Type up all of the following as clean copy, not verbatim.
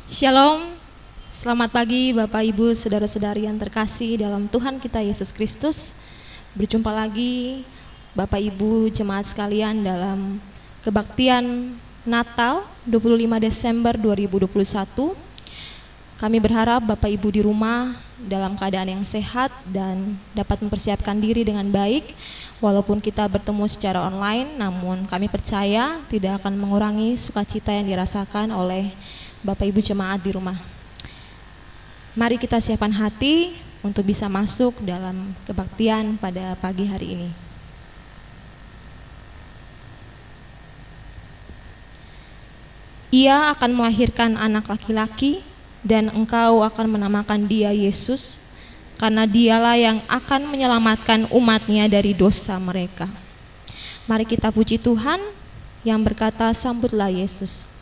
Shalom, selamat pagi Bapak Ibu Saudara-saudari yang terkasih dalam Tuhan kita Yesus Kristus. Berjumpa lagi Bapak Ibu jemaat sekalian dalam kebaktian Natal 25 Desember 2021. Kami berharap Bapak Ibu di rumah dalam keadaan yang sehat dan dapat mempersiapkan diri dengan baik. Walaupun kita bertemu secara online, namun kami percaya tidak akan mengurangi sukacita yang dirasakan oleh Bapak Ibu jemaat di rumah. Mari kita siapkan hati untuk bisa masuk dalam kebaktian pada pagi hari ini. Ia akan melahirkan anak laki-laki dan engkau akan menamakan dia Yesus, karena dialah yang akan menyelamatkan umatnya dari dosa mereka. Mari kita puji Tuhan yang berkata, sambutlah Yesus.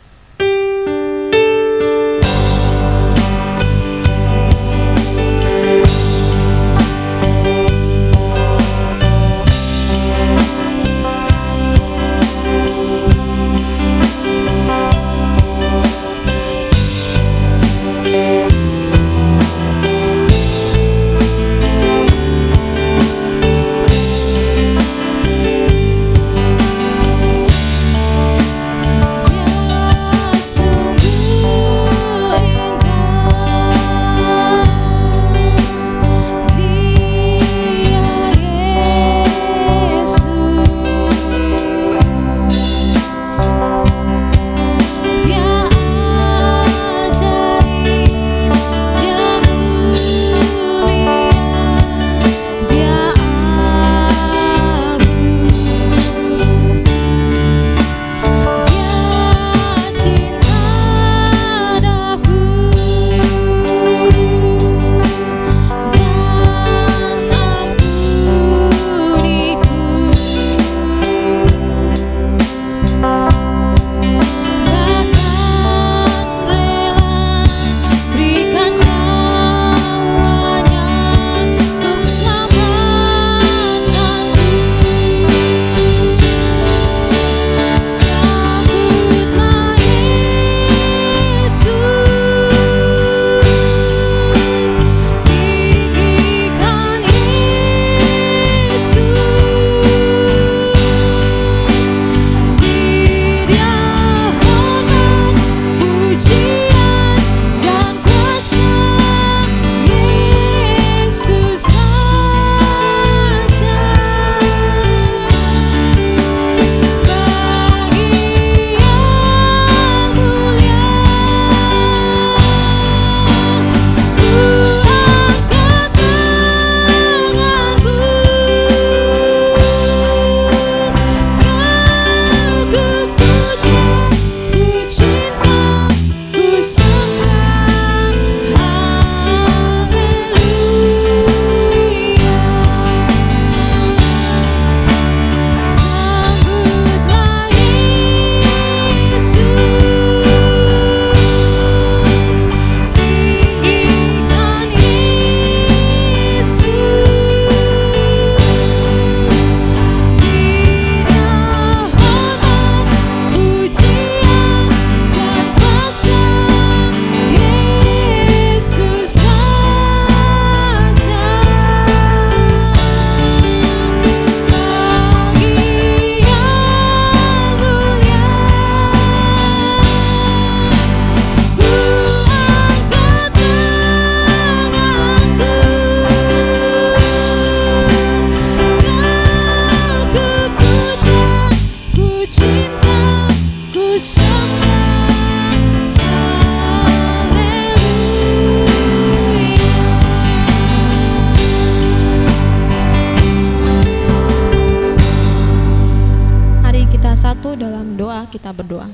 Kita berdoa.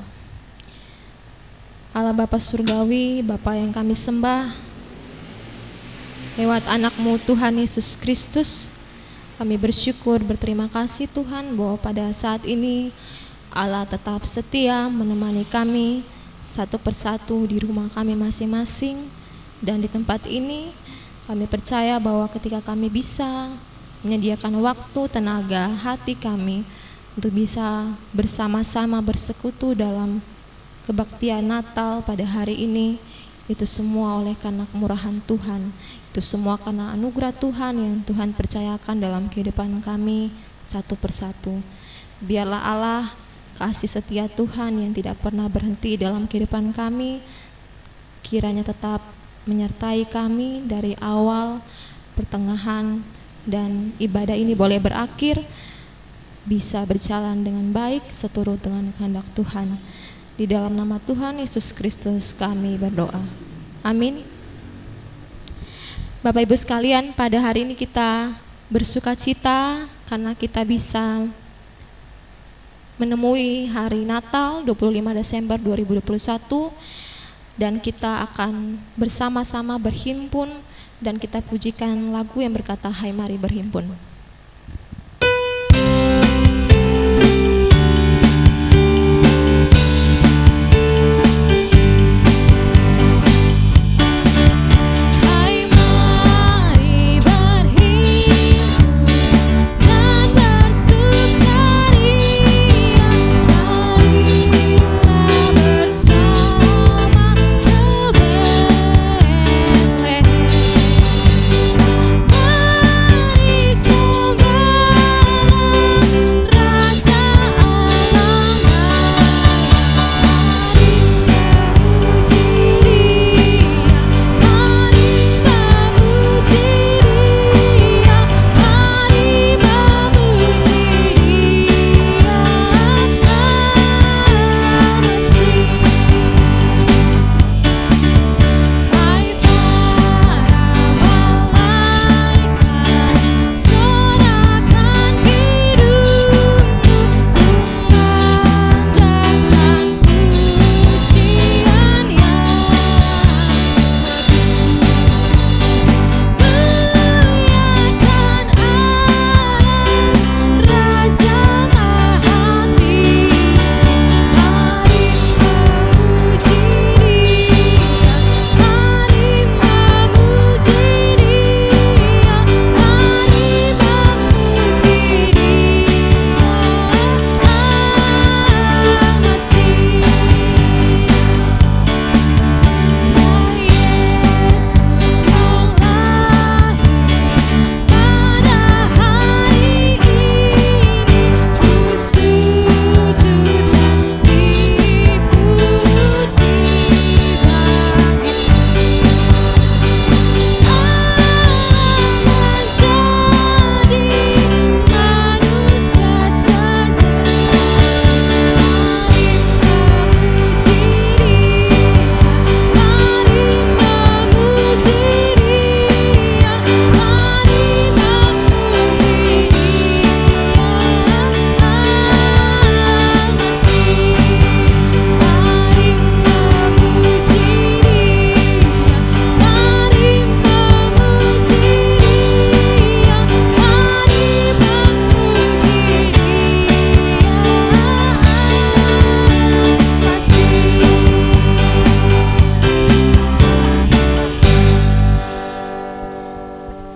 Allah Bapa Surgawi, Bapa yang kami sembah, lewat anak-Mu Tuhan Yesus Kristus, kami bersyukur, berterima kasih Tuhan bahwa pada saat ini Allah tetap setia menemani kami satu persatu di rumah kami masing-masing. Dan di tempat ini kami percaya bahwa ketika kami bisa menyediakan waktu, tenaga, hati kami untuk bisa bersama-sama bersekutu dalam kebaktian Natal pada hari ini, Itu semua oleh karena kemurahan Tuhan. Itu semua karena anugerah Tuhan yang Tuhan percayakan dalam kehidupan kami satu persatu. Biarlah Allah, kasih setia Tuhan yang tidak pernah berhenti dalam kehidupan kami, kiranya tetap menyertai kami dari awal, pertengahan, dan ibadah ini boleh berakhir, bisa berjalan dengan baik seturut dengan kehendak Tuhan. Di dalam nama Tuhan Yesus Kristus kami berdoa. Amin. Bapak Ibu sekalian, pada hari ini kita bersuka cita karena kita bisa menemui hari Natal 25 Desember 2021, dan kita akan bersama-sama berhimpun dan kita pujikan lagu yang berkata, "Hai mari berhimpun."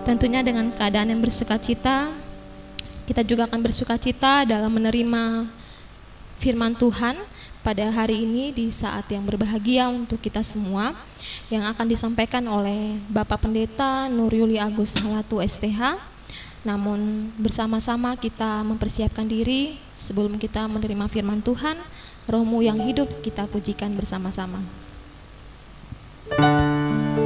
Tentunya dengan keadaan yang bersukacita, kita juga akan bersukacita dalam menerima firman Tuhan pada hari ini di saat yang berbahagia untuk kita semua, yang akan disampaikan oleh Bapak Pendeta Nur Yuli Agus Halatu STH. Namun bersama-sama kita mempersiapkan diri sebelum kita menerima firman Tuhan. Roh-Mu yang hidup kita pujikan bersama-sama. Mengalir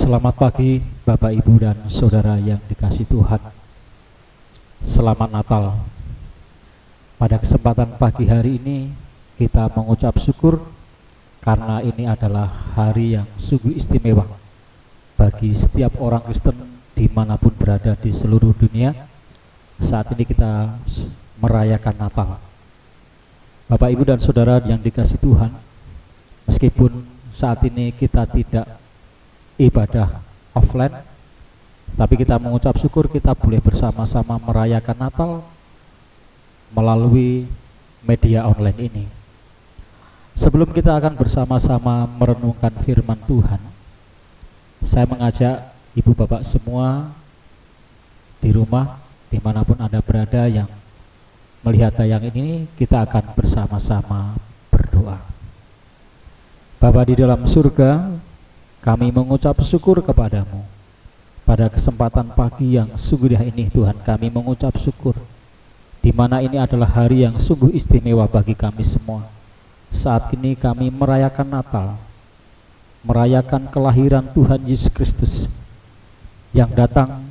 Selamat pagi Bapak, Ibu, dan Saudara yang dikasihi Tuhan. Selamat Natal. Pada kesempatan pagi hari ini kita mengucap syukur karena ini adalah hari yang sungguh istimewa bagi setiap orang Kristen dimanapun berada di seluruh dunia. Saat ini kita merayakan Natal. Bapak, Ibu, dan Saudara yang dikasihi Tuhan, meskipun saat ini kita tidak ibadah offline, tapi kita mengucap syukur kita boleh bersama-sama merayakan Natal melalui media online ini. Sebelum kita akan bersama-sama merenungkan firman Tuhan, saya mengajak ibu bapak semua di rumah dimanapun Anda berada yang melihat tayang ini, kita akan bersama-sama berdoa. Bapa di dalam surga, kami mengucap syukur kepadamu pada kesempatan pagi yang sungguh indah ini. Tuhan, kami mengucap syukur di mana ini adalah hari yang sungguh istimewa bagi kami semua. Saat ini kami merayakan Natal, merayakan kelahiran Tuhan Yesus Kristus yang datang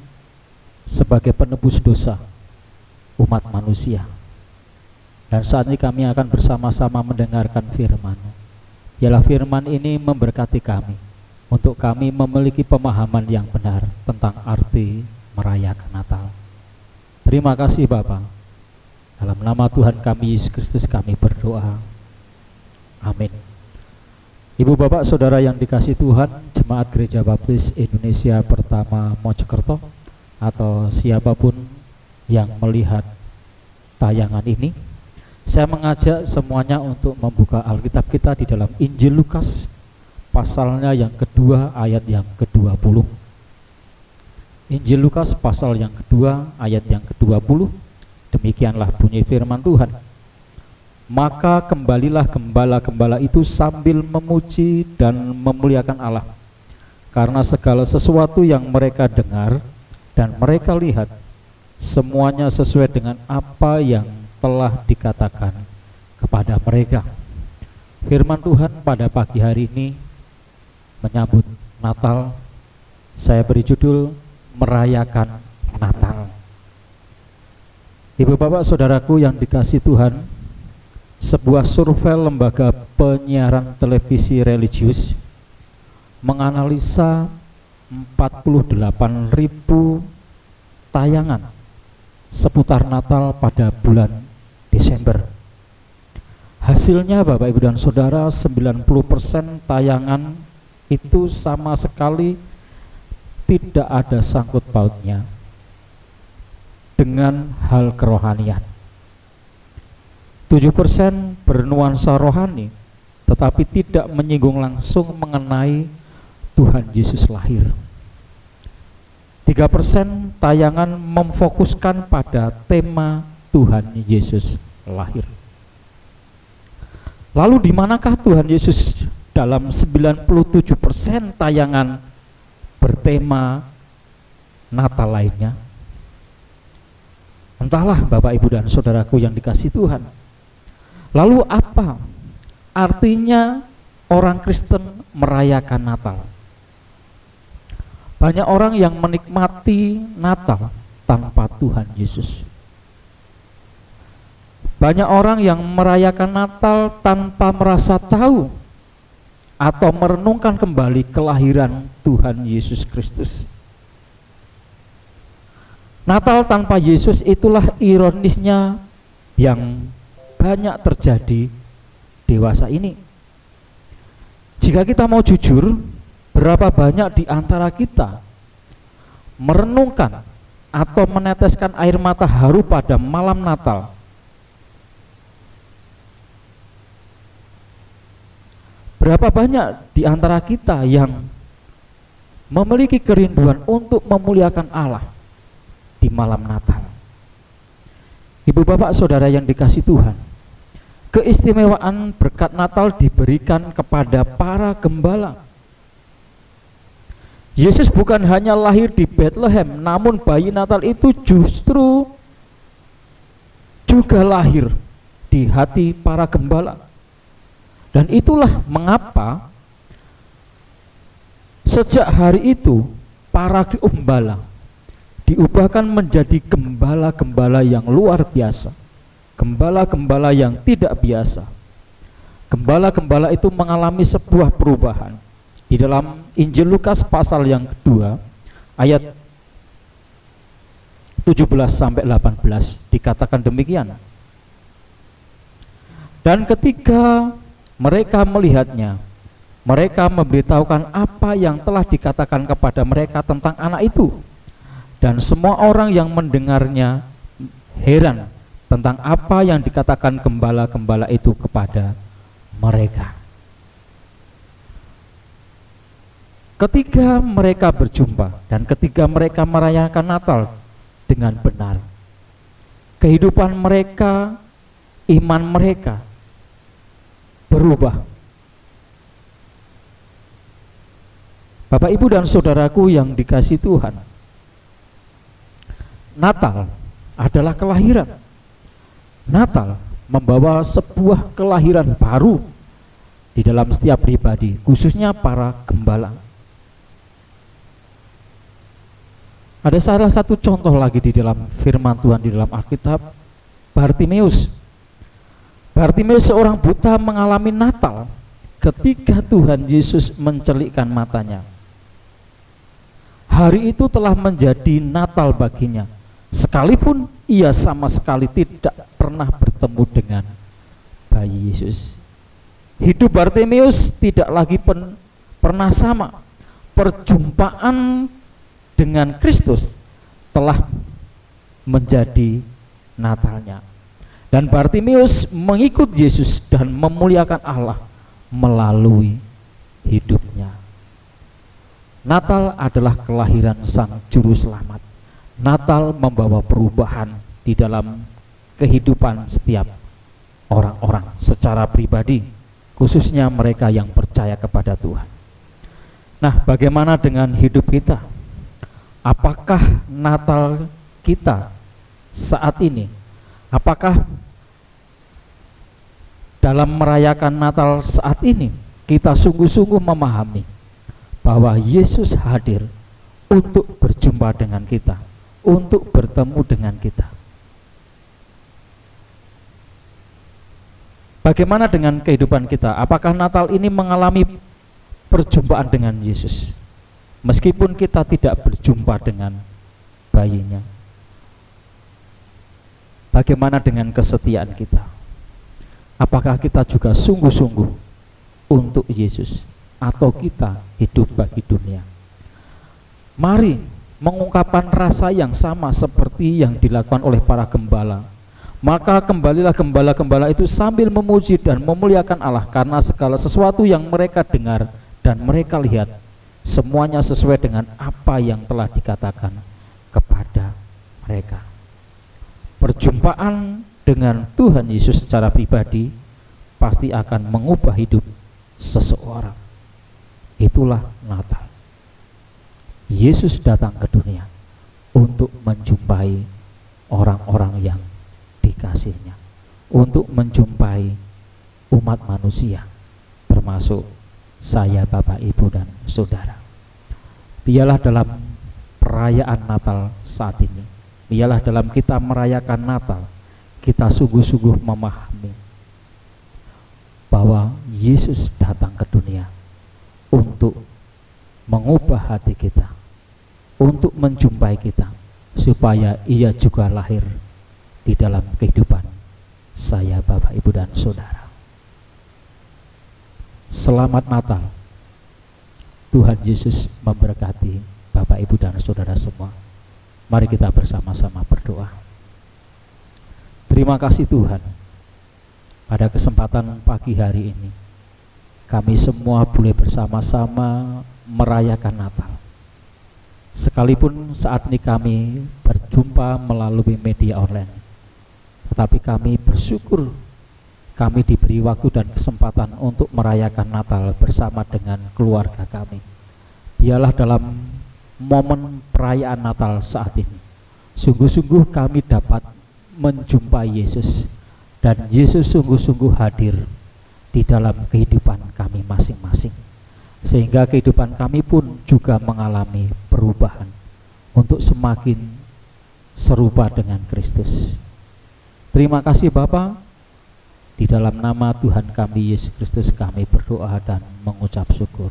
sebagai penebus dosa umat manusia. Dan saat ini kami akan bersama-sama mendengarkan firman-Mu. Ialah firman ini memberkati kami, untuk kami memiliki pemahaman yang benar tentang arti merayakan Natal. Terima kasih Bapa. Dalam nama Tuhan kami Yesus Kristus kami berdoa. Amin. Ibu bapak saudara yang dikasihi Tuhan, Jemaat Gereja Baptis Indonesia Pertama Mojokerto, atau siapapun yang melihat tayangan ini, saya mengajak semuanya untuk membuka Alkitab kita di dalam Injil Lukas pasalnya yang kedua ayat yang ke-20. Injil Lukas pasal yang kedua ayat yang ke-20. Demikianlah bunyi firman Tuhan. Maka kembalilah gembala-gembala itu sambil memuji dan memuliakan Allah, karena segala sesuatu yang mereka dengar dan mereka lihat semuanya sesuai dengan apa yang telah dikatakan kepada mereka. Firman Tuhan pada pagi hari ini menyambut Natal, saya beri judul merayakan Natal. Ibu bapak saudaraku yang dikasihi Tuhan, sebuah survei lembaga penyiaran televisi religius menganalisa 48.000 tayangan seputar Natal pada bulan Desember. Hasilnya Bapak, Ibu, dan Saudara, 90% tayangan itu sama sekali tidak ada sangkut pautnya dengan hal kerohanian. 7% bernuansa rohani tetapi tidak menyinggung langsung mengenai Tuhan Yesus lahir. 3% tayangan memfokuskan pada tema Tuhan Yesus lahir. Lalu di manakah Tuhan Yesus dalam 97% tayangan bertema Natal lainnya? Entahlah Bapak, Ibu, dan Saudaraku yang dikasihi Tuhan. Lalu apa artinya orang Kristen merayakan Natal? Banyak orang yang menikmati Natal tanpa Tuhan Yesus. Banyak orang yang merayakan Natal tanpa merasa tahu atau merenungkan kembali kelahiran Tuhan Yesus Kristus. Natal tanpa Yesus itulah ironisnya yang banyak terjadi dewasa ini. Jika kita mau jujur, berapa banyak di antara kita merenungkan atau meneteskan air mata haru pada malam Natal? Berapa banyak di antara kita yang memiliki kerinduan untuk memuliakan Allah di malam Natal? Ibu bapak saudara yang dikasihi Tuhan, keistimewaan berkat Natal diberikan kepada para gembala. Yesus bukan hanya lahir di Bethlehem, namun bayi Natal itu justru juga lahir di hati para gembala. Dan itulah mengapa Sejak hari itu, para gembala diubahkan menjadi gembala-gembala yang luar biasa, gembala-gembala yang tidak biasa. Gembala-gembala itu mengalami sebuah perubahan. Di dalam Injil Lukas pasal yang kedua, ayat 17-18 dikatakan demikian. Dan ketika mereka melihatnya, mereka memberitahukan apa yang telah dikatakan kepada mereka tentang anak itu. Dan semua orang yang mendengarnya heran tentang apa yang dikatakan gembala-gembala itu kepada mereka. Ketika mereka berjumpa dan ketika mereka merayakan Natal dengan benar, kehidupan mereka, iman mereka berubah. Bapak, Ibu, dan saudaraku yang dikasihi Tuhan, Natal adalah kelahiran. Natal membawa sebuah kelahiran baru di dalam setiap pribadi, khususnya para gembala. Ada salah satu contoh lagi di dalam firman Tuhan di dalam Alkitab, Bartimeus. Bartimeus seorang buta mengalami Natal ketika Tuhan Yesus mencelikkan matanya. Hari itu telah menjadi Natal baginya, sekalipun ia sama sekali tidak pernah bertemu dengan bayi Yesus. Hidup Bartimeus tidak lagi pernah sama. Perjumpaan dengan Kristus telah menjadi Natalnya. Dan Bartimeus mengikut Yesus dan memuliakan Allah melalui hidupnya. Natal adalah kelahiran Sang Juru Selamat. Natal membawa perubahan di dalam kehidupan setiap orang-orang secara pribadi, khususnya mereka yang percaya kepada Tuhan. Nah, bagaimana dengan hidup kita? Apakah Natal kita saat ini, apakah dalam merayakan Natal saat ini kita sungguh-sungguh memahami bahwa Yesus hadir untuk berjumpa dengan kita, untuk bertemu dengan kita? Bagaimana dengan kehidupan kita? Apakah Natal ini mengalami perjumpaan dengan Yesus? Meskipun kita tidak berjumpa dengan bayinya. Bagaimana dengan kesetiaan kita? Apakah kita juga sungguh-sungguh untuk Yesus, atau kita hidup bagi dunia? Mari mengungkapkan rasa yang sama seperti yang dilakukan oleh para gembala. Maka kembalilah gembala-gembala itu sambil memuji dan memuliakan Allah, karena segala sesuatu yang mereka dengar dan mereka lihat, semuanya sesuai dengan apa yang telah dikatakan kepada mereka. Perjumpaan dengan Tuhan Yesus secara pribadi pasti akan mengubah hidup seseorang. Itulah Natal. Yesus datang ke dunia untuk menjumpai orang-orang yang dikasihnya, untuk menjumpai umat manusia, termasuk saya, Bapak, Ibu, dan saudara. Biarlah dalam perayaan Natal saat ini, biarlah dalam kita merayakan Natal, kita sungguh-sungguh memahami bahwa Yesus datang ke dunia untuk mengubah hati kita, untuk menjumpai kita, supaya ia juga lahir di dalam kehidupan saya, Bapak, Ibu, dan saudara. Selamat Natal. Tuhan Yesus memberkati Bapak, Ibu, dan saudara semua. Mari kita bersama-sama berdoa. Terima kasih Tuhan, pada kesempatan pagi hari ini kami semua boleh bersama-sama merayakan Natal. Sekalipun saat ini kami berjumpa melalui media online, tetapi kami bersyukur kami diberi waktu dan kesempatan untuk merayakan Natal bersama dengan keluarga kami. Biarlah dalam momen perayaan Natal saat ini, sungguh-sungguh kami dapat menjumpai Yesus, dan Yesus sungguh-sungguh hadir di dalam kehidupan kami masing-masing. sehingga kehidupan kami pun juga mengalami perubahan untuk semakin serupa dengan Kristus. Terima kasih Bapa. Di dalam nama Tuhan kami Yesus Kristus kami berdoa dan mengucap syukur.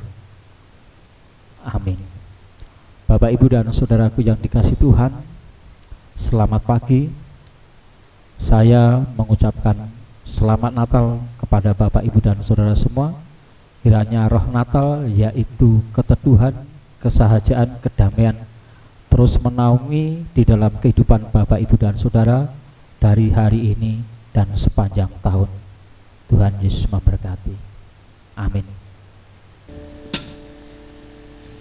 Amin. Bapak, Ibu, dan saudaraku yang dikasihi Tuhan, selamat pagi. Saya mengucapkan selamat Natal kepada Bapak, Ibu, dan saudara semua. Kiranya roh Natal, yaitu keteduhan, kesahajaan, kedamaian, terus menaungi di dalam kehidupan Bapak, Ibu, dan saudara dari hari ini dan sepanjang tahun. Tuhan Yesus memberkati. Amin.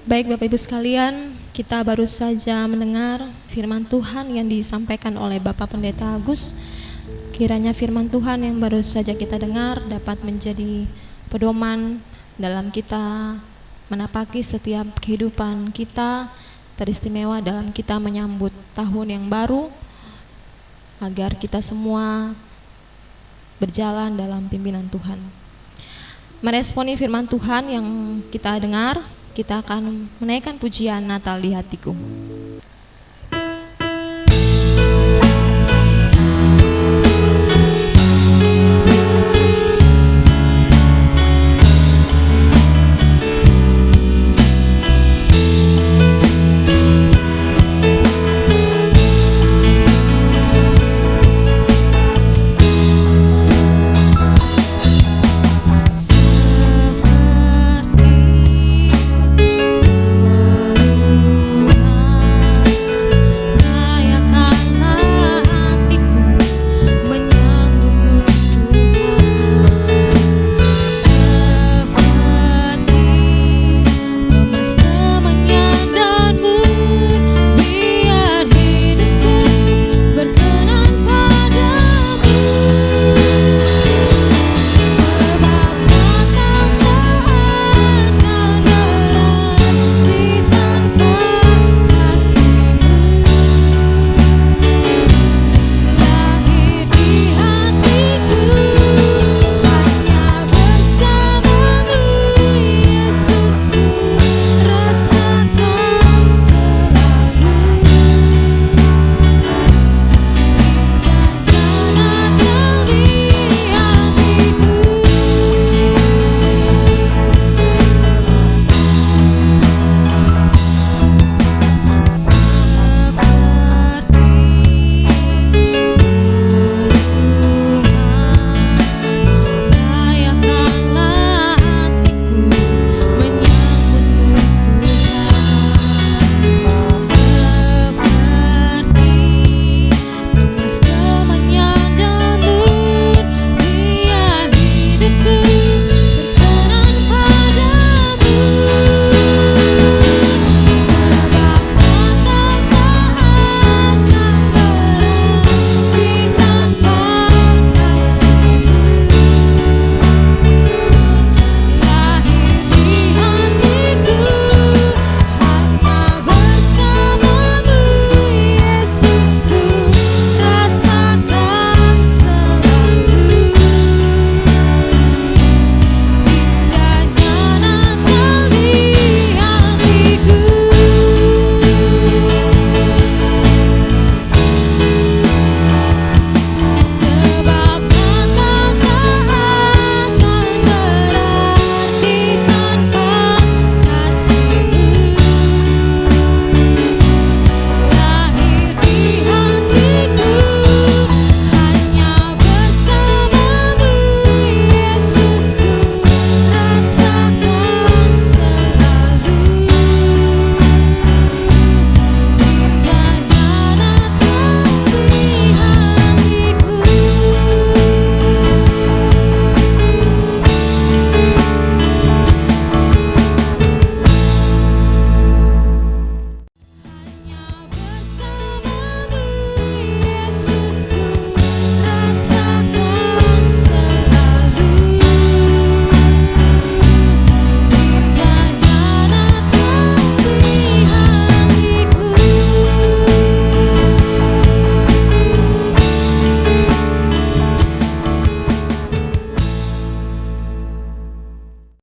Baik Bapak Ibu sekalian, kita baru saja mendengar firman Tuhan yang disampaikan oleh Bapak Pendeta Agus. Kiranya firman Tuhan yang baru saja kita dengar dapat menjadi pedoman dalam kita menapaki setiap kehidupan kita, teristimewa dalam kita menyambut tahun yang baru, agar kita semua berjalan dalam pimpinan Tuhan. Meresponi firman Tuhan yang kita dengar, kita akan menaikkan pujian Natal di hatiku.